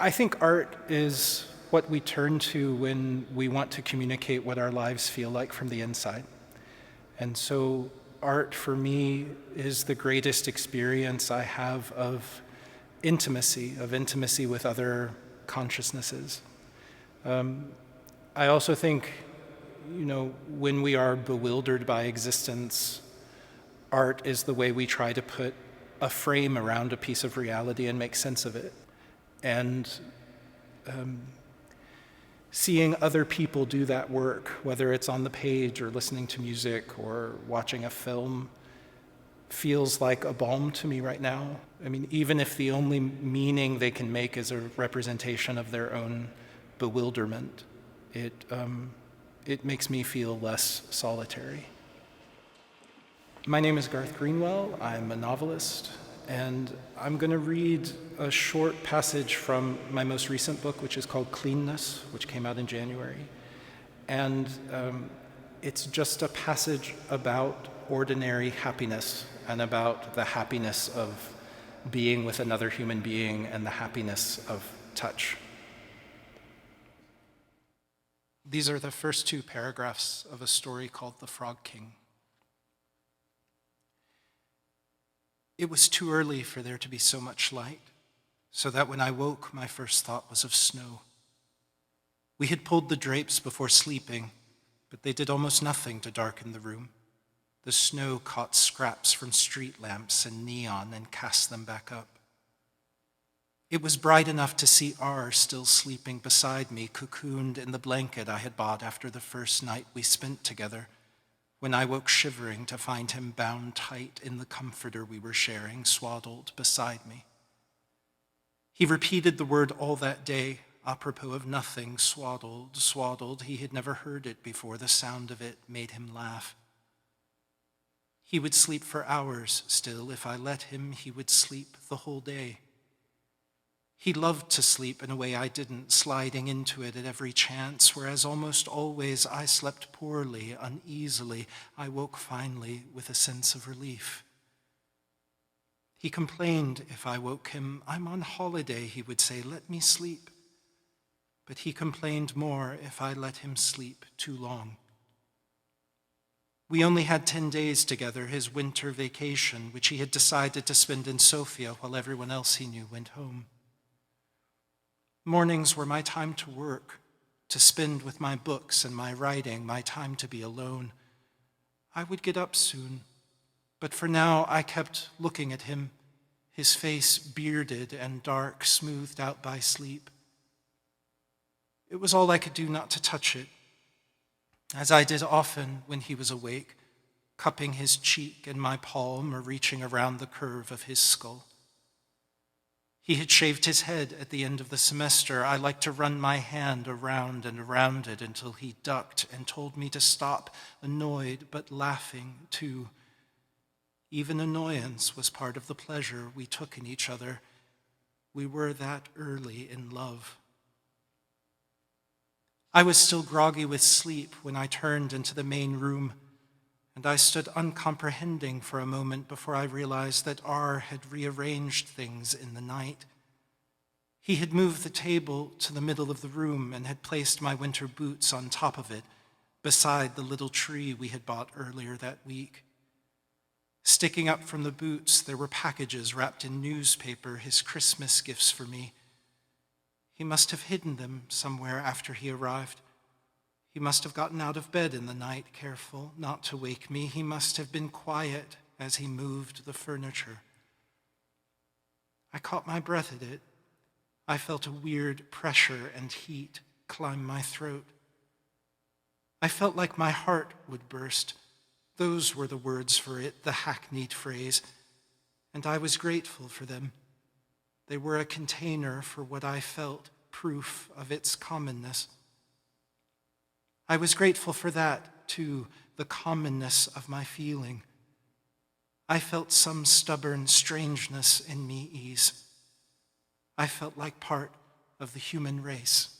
I think art is what we turn to when we want to communicate what our lives feel like from the inside. And so art for me is the greatest experience I have of intimacy with other consciousnesses. I also think, when we are bewildered by existence, art is the way we try to put a frame around a piece of reality and make sense of it. And seeing other people do that work, whether it's on the page or listening to music or watching a film, feels like a balm to me right now. I mean, even if the only meaning they can make is a representation of their own bewilderment, it makes me feel less solitary. My name is Garth Greenwell. I'm a novelist, and I'm going to read a short passage from my most recent book, which is called Cleanness, which came out in January. And it's just a passage about ordinary happiness and about the happiness of being with another human being and the happiness of touch. These are the first two paragraphs of a story called The Frog King. It was too early for there to be so much light, so that when I woke, my first thought was of snow. We had pulled the drapes before sleeping, but they did almost nothing to darken the room. The snow caught scraps from street lamps and neon and cast them back up. It was bright enough to see R still sleeping beside me, cocooned in the blanket I had bought after the first night we spent together, when I woke shivering to find him bound tight in the comforter we were sharing, swaddled beside me. He repeated the word all that day, apropos of nothing, swaddled, swaddled. He had never heard it before. The sound of it made him laugh. He would sleep for hours still. If I let him, he would sleep the whole day. He loved to sleep in a way I didn't, sliding into it at every chance, whereas almost always I slept poorly, uneasily. I woke finally with a sense of relief. He complained if I woke him. I'm on holiday, he would say, let me sleep. But he complained more if I let him sleep too long. We only had 10 days together, his winter vacation, which he had decided to spend in Sofia while everyone else he knew went home. Mornings were my time to work, to spend with my books and my writing, my time to be alone. I would get up soon, but for now I kept looking at him, his face bearded and dark, smoothed out by sleep. It was all I could do not to touch it, as I did often when he was awake, cupping his cheek in my palm or reaching around the curve of his skull. He had shaved his head at the end of the semester. I liked to run my hand around and around it until he ducked and told me to stop, annoyed but laughing too. Even annoyance was part of the pleasure we took in each other. We were that early in love. I was still groggy with sleep when I turned into the main room, and I stood uncomprehending for a moment before I realized that R had rearranged things in the night. He had moved the table to the middle of the room and had placed my winter boots on top of it, beside the little tree we had bought earlier that week. Sticking up from the boots, there were packages wrapped in newspaper, his Christmas gifts for me. He must have hidden them somewhere after he arrived. He must have gotten out of bed in the night, careful not to wake me. He must have been quiet as he moved the furniture. I caught my breath at it. I felt a weird pressure and heat climb my throat. I felt like my heart would burst. Those were the words for it, the hackneyed phrase, and I was grateful for them. They were a container for what I felt, proof of its commonness. I was grateful for that, too, the commonness of my feeling. I felt some stubborn strangeness in me ease. I felt like part of the human race.